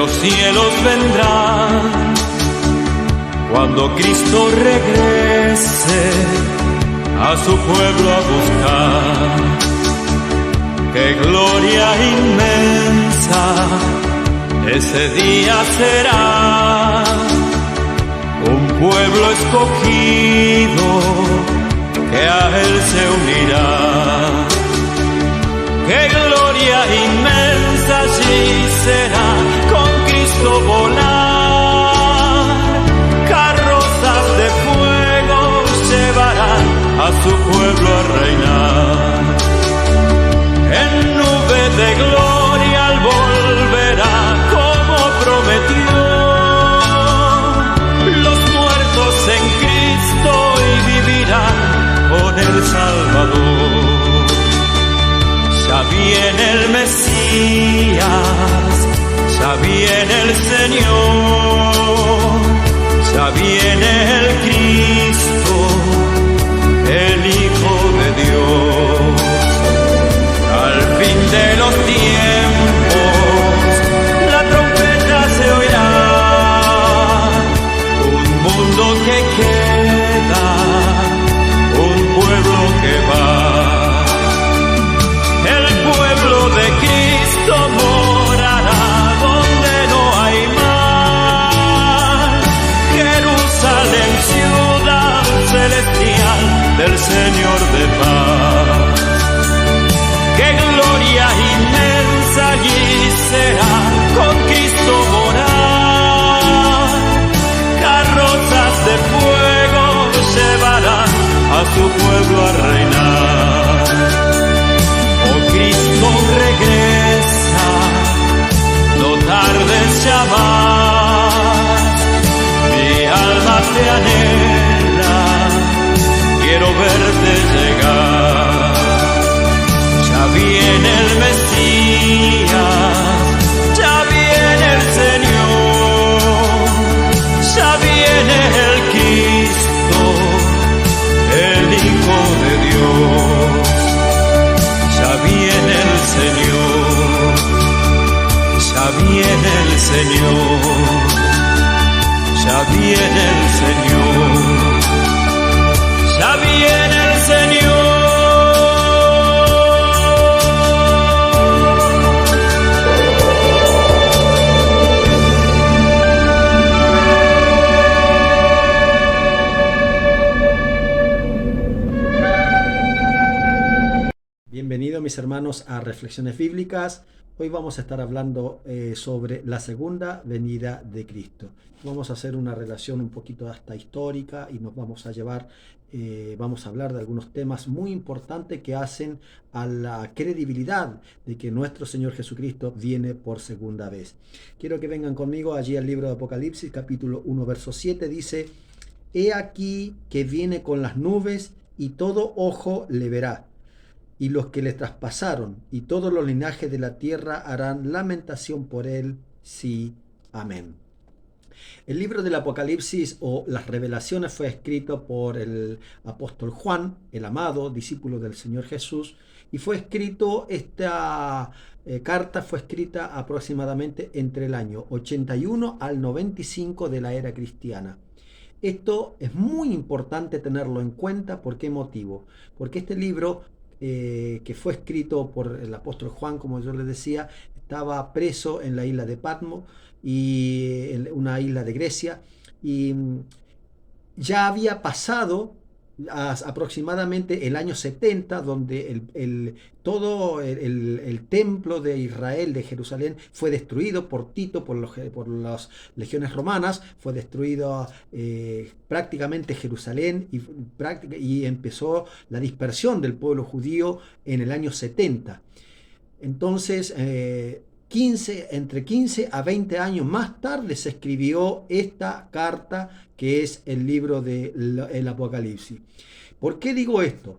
los cielos vendrán cuando Cristo regrese a su pueblo a buscar. ¡Qué gloria inmensa ese día será! Un pueblo escogido que a Él se unirá. ¡Qué gloria inmensa allí será! Con Cristo volar, carrozas de fuego llevarán a su pueblo a reinar. En nube de gloria Él volverá como prometió. Los muertos en Cristo y vivirán con el Salvador. Ya viene el Mesías, ya viene el Señor, ya viene el Cristo, el Hijo de Dios. Al fin de los tiempos, la trompeta se oirá. Un mundo que queda, un pueblo que va. El pueblo de Cristo morará donde no hay mar. Jerusalén, ciudad celestial del Señor de paz. ¡Qué gloria inmensa allí será! Con Cristo morar. Carrozas de fuego llevarán a su pueblo a reinar. Oh, Cristo regresa, no tardes ya más. Mi alma te anhela, quiero verte llegar. Ya viene el Mesías, ya viene el Señor, ya viene el Cristo, el Hijo de Dios. Ya viene el Señor, ya viene el Señor, ya viene el Señor, ya viene el Señor. Bienvenidos mis hermanos a Reflexiones Bíblicas. Hoy vamos a estar hablando sobre la segunda venida de Cristo. Vamos a hacer una relación un poquito hasta histórica y nos vamos a llevar, vamos a hablar de algunos temas muy importantes que hacen a la credibilidad de que nuestro Señor Jesucristo viene por segunda vez. Quiero que vengan conmigo allí al libro de Apocalipsis, capítulo 1, verso 7, dice: He aquí que viene con las nubes y todo ojo le verá. Y los que le traspasaron y todos los linajes de la tierra harán lamentación por él. Sí, amén. El libro del Apocalipsis o las revelaciones fue escrito por el apóstol Juan, el amado discípulo del Señor Jesús, y fue escrito, esta carta fue escrita aproximadamente entre el año 81 al 95 de la era cristiana. Esto es muy importante tenerlo en cuenta. ¿Por qué motivo? Porque este libro que fue escrito por el apóstol Juan, como yo les decía, estaba preso en la isla de Patmos, y en una isla de Grecia, y ya había pasado aproximadamente el año 70, donde todo el templo de Israel, de Jerusalén, fue destruido por Tito, por las legiones romanas. Fue destruido prácticamente Jerusalén, y empezó la dispersión del pueblo judío en el año 70. Entonces, entre 15 a 20 años más tarde se escribió esta carta, que es el libro del Apocalipsis. ¿Por qué digo esto?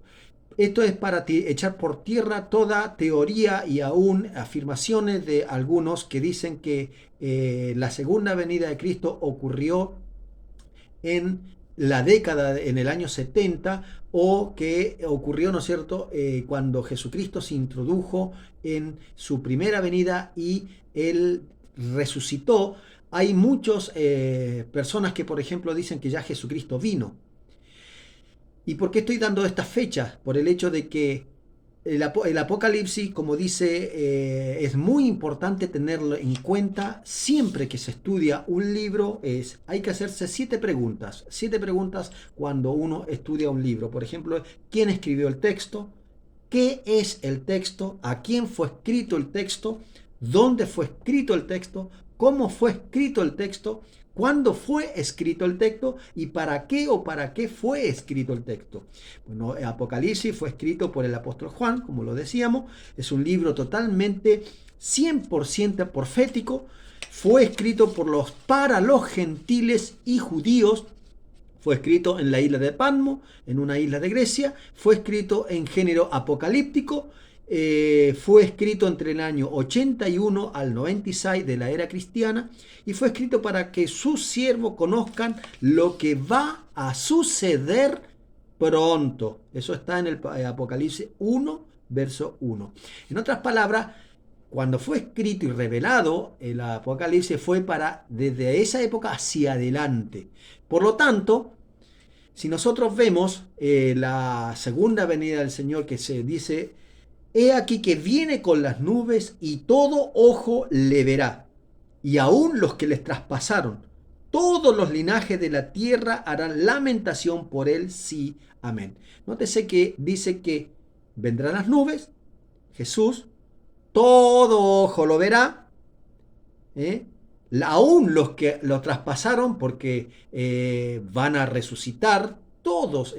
Esto es para echar por tierra toda teoría y aún afirmaciones de algunos que dicen que la segunda venida de Cristo ocurrió en la década, en el año 70, o que ocurrió, ¿no es cierto?, cuando Jesucristo se introdujo en su primera venida, y él resucitó, hay muchas personas que, por ejemplo, dicen que ya Jesucristo vino. ¿Y por qué estoy dando estas fechas? Por el hecho de que el Apocalipsis, como dice, es muy importante tenerlo en cuenta siempre que se estudia un libro. Hay que hacerse 7 preguntas. 7 preguntas cuando uno estudia un libro. Por ejemplo, ¿quién escribió el texto? ¿Qué es el texto? ¿A quién fue escrito el texto? ¿Dónde fue escrito el texto? ¿Cómo fue escrito el texto? ¿Cuándo fue escrito el texto? ¿Y para qué o para qué fue escrito el texto? Bueno, Apocalipsis fue escrito por el apóstol Juan, como lo decíamos. Es un libro totalmente 100% profético. Fue escrito para los gentiles y judíos. Fue escrito en la isla de Patmos, en una isla de Grecia. Fue escrito en género apocalíptico. Fue escrito entre el año 81 al 96 de la era cristiana y fue escrito para que sus siervos conozcan lo que va a suceder pronto. Eso está en el Apocalipsis 1, verso 1. En otras palabras, cuando fue escrito y revelado el Apocalipsis fue para desde esa época hacia adelante. Por lo tanto, si nosotros vemos la segunda venida del Señor, que se dice: he aquí que viene con las nubes y todo ojo le verá, y aun los que les traspasaron, todos los linajes de la tierra harán lamentación por él, sí, amén. Nótese que dice que vendrán las nubes, Jesús, todo ojo lo verá, aún los que lo traspasaron, porque van a resucitar todos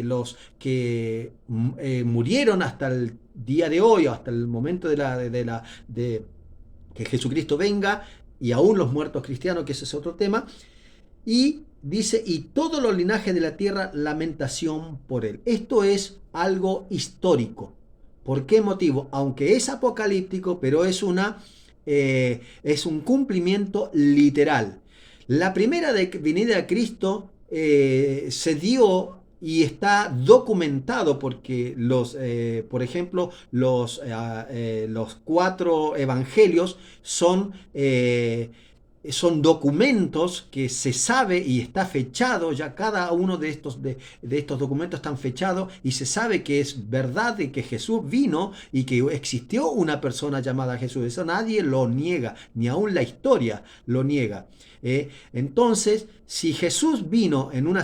los que murieron hasta el día de hoy, hasta el momento de que Jesucristo venga, y aún los muertos cristianos, que ese es otro tema. Y dice: y todos los linajes de la tierra, lamentación por él. Esto es algo histórico. ¿Por qué motivo? Aunque es apocalíptico, pero es un cumplimiento literal. La primera venida de Cristo se dio y está documentado porque por ejemplo, los 4 evangelios son documentos que se sabe y está fechado. Ya cada uno de estos documentos están fechados y se sabe que es verdad de que Jesús vino y que existió una persona llamada Jesús. Eso nadie lo niega, ni aún la historia lo niega. Entonces, si Jesús vino en una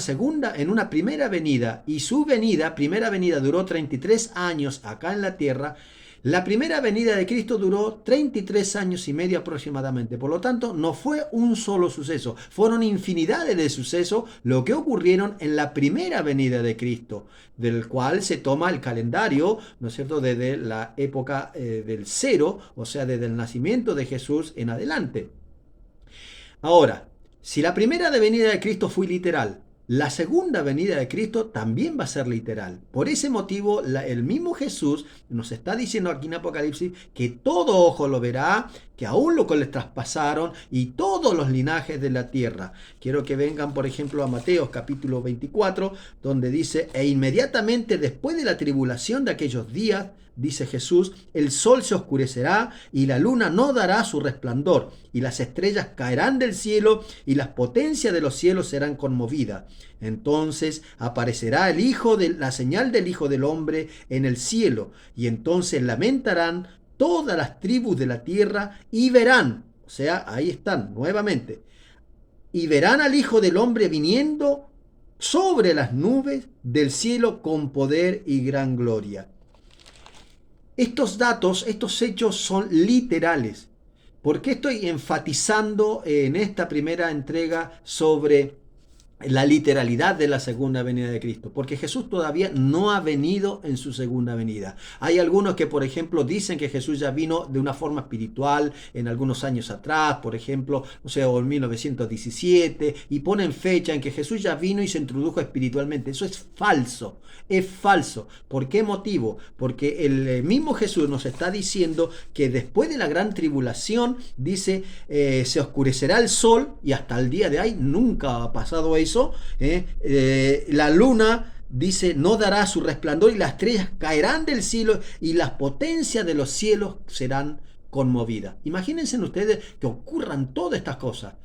primera venida, y su primera venida duró 33 años acá en la tierra, la primera venida de Cristo duró 33 años y medio aproximadamente. Por lo tanto, no fue un solo suceso, fueron infinidades de sucesos lo que ocurrieron en la primera venida de Cristo, del cual se toma el calendario, ¿no es cierto?, desde la época del 0, o sea, desde el nacimiento de Jesús en adelante. Ahora, si la primera venida de Cristo fue literal, la segunda venida de Cristo también va a ser literal. Por ese motivo, el mismo Jesús nos está diciendo aquí en Apocalipsis que todo ojo lo verá, que aún lo que les traspasaron, y todos los linajes de la tierra. Quiero que vengan, por ejemplo, a Mateo capítulo 24, donde dice: e inmediatamente después de la tribulación de aquellos días, dice Jesús, el sol se oscurecerá y la luna no dará su resplandor, y las estrellas caerán del cielo y las potencias de los cielos serán conmovidas. Entonces aparecerá la señal del Hijo del Hombre en el cielo, y entonces lamentarán todas las tribus de la tierra y verán, o sea, ahí están nuevamente, y verán al Hijo del Hombre viniendo sobre las nubes del cielo con poder y gran gloria. Estos hechos son literales. ¿Por qué estoy enfatizando en esta primera entrega sobre la literalidad de la segunda venida de Cristo? Porque Jesús todavía no ha venido en su segunda venida. Hay algunos que, por ejemplo, dicen que Jesús ya vino de una forma espiritual en algunos años atrás, por ejemplo, o en 1917, y ponen fecha en que Jesús ya vino y se introdujo espiritualmente. Eso es falso. Es falso. ¿Por qué motivo? Porque el mismo Jesús nos está diciendo que después de la gran tribulación, dice, se oscurecerá el sol, y hasta el día de hoy nunca ha pasado eso. La luna, dice, no dará su resplandor, y las estrellas caerán del cielo y las potencias de los cielos serán conmovida. Imagínense ustedes que ocurran todas estas cosas.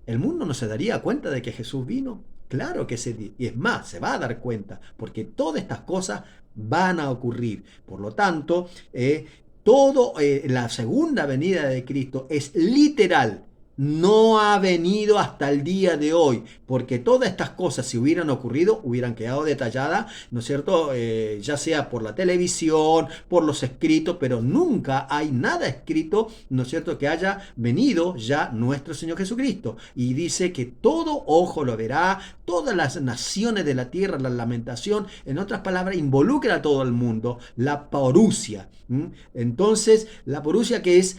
¿El mundo no se daría cuenta de que Jesús vino? Claro que sí, y es más, se va a dar cuenta, porque todas estas cosas van a ocurrir. Por lo tanto, la segunda venida de Cristo es literal. No ha venido hasta el día de hoy, porque todas estas cosas, si hubieran ocurrido, hubieran quedado detalladas, ¿no es cierto? Ya sea por la televisión, por los escritos, pero nunca hay nada escrito, ¿no es cierto?, que haya venido ya nuestro Señor Jesucristo. Y dice que todo ojo lo verá, todas las naciones de la tierra, la lamentación, en otras palabras, involucra a todo el mundo, la parusia. Entonces, la parusia que es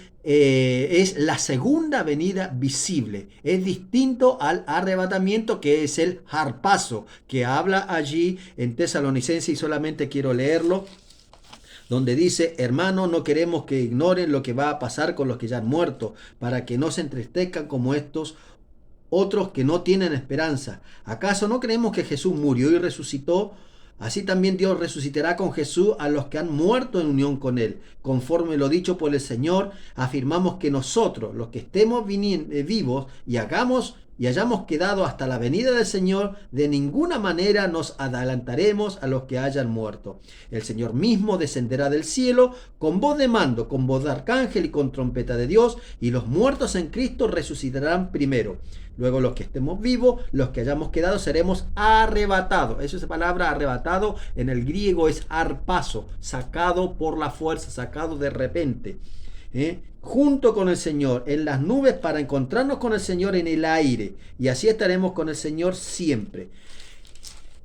la segunda venida visible. Es distinto al arrebatamiento, que es el harpazo, que habla allí en Tesalonicenses, y solamente quiero leerlo, donde dice: hermano, no queremos que ignoren lo que va a pasar con los que ya han muerto, para que no se entristezcan como estos otros que no tienen esperanza. ¿Acaso no creemos que Jesús murió y resucitó? Así también Dios resucitará con Jesús a los que han muerto en unión con Él. Conforme lo dicho por el Señor, afirmamos que nosotros, los que estemos vivos y hayamos quedado hasta la venida del Señor, de ninguna manera nos adelantaremos a los que hayan muerto. El Señor mismo descenderá del cielo con voz de mando, con voz de arcángel y con trompeta de Dios, y los muertos en Cristo resucitarán primero. Luego los que estemos vivos, los que hayamos quedado, seremos arrebatados. Esa palabra arrebatado en el griego es harpazo, sacado por la fuerza, sacado de repente. Junto con el Señor en las nubes, para encontrarnos con el Señor en el aire, y así estaremos con el Señor siempre.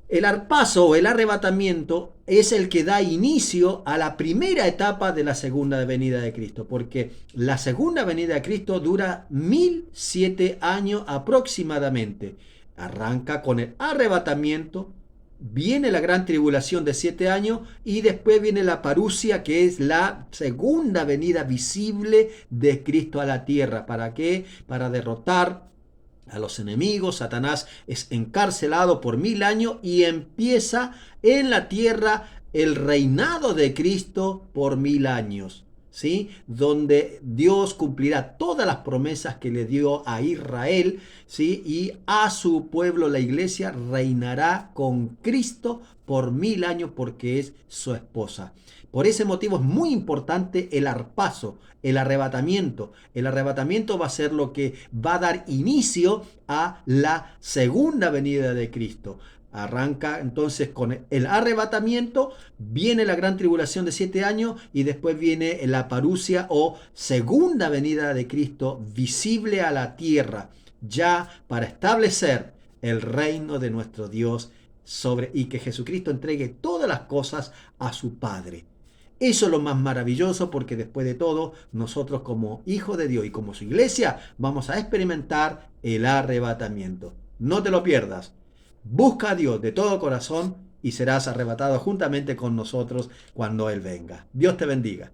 El harpazo o el arrebatamiento es el que da inicio a la primera etapa de la segunda venida de Cristo, porque la segunda venida de Cristo dura 1007 años aproximadamente. Arranca con el arrebatamiento, viene la gran tribulación de 7 años, y después viene la parusia, que es la segunda venida visible de Cristo a la tierra. ¿Para qué? Para derrotar a los enemigos. Satanás es encarcelado por 1000 años y empieza en la tierra el reinado de Cristo por 1000 años. ¿Sí? Donde Dios cumplirá todas las promesas que le dio a Israel, ¿sí? Y a su pueblo, la iglesia, reinará con Cristo por 1000 años, porque es su esposa. Por ese motivo es muy importante el harpazo, el arrebatamiento. El arrebatamiento va a ser lo que va a dar inicio a la segunda venida de Cristo. Arranca entonces con el arrebatamiento, viene la gran tribulación de 7 años, y después viene la parusia o segunda venida de Cristo visible a la tierra, ya para establecer el reino de nuestro Dios y que Jesucristo entregue todas las cosas a su Padre. Eso es lo más maravilloso, porque después de todo, nosotros como hijos de Dios y como su iglesia vamos a experimentar el arrebatamiento. No te lo pierdas. Busca a Dios de todo corazón y serás arrebatado juntamente con nosotros cuando Él venga. Dios te bendiga.